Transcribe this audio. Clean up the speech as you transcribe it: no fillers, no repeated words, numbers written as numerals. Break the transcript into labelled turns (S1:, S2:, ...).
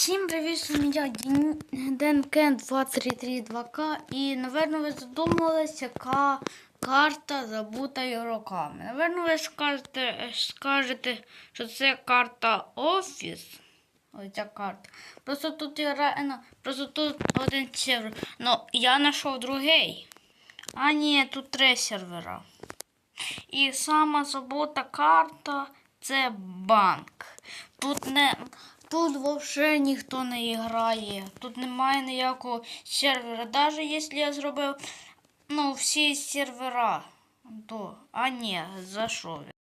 S1: Всім привіт, з вами я Денкен 233-2К. І, напевно, ви задумалися, яка карта забута ігроками. Напевно, ви скажете, що це карта Офіс. Ось ця карта. Просто тут просто тут один сервер. Ну, я знайшов другий. А ні, тут 3 сервера. І сама забута карта це банк. Тут взагалі ніхто не грає. Тут немає ніякого сервера. Навіть якщо я зробив всі сервера, то... А ні, зайшов.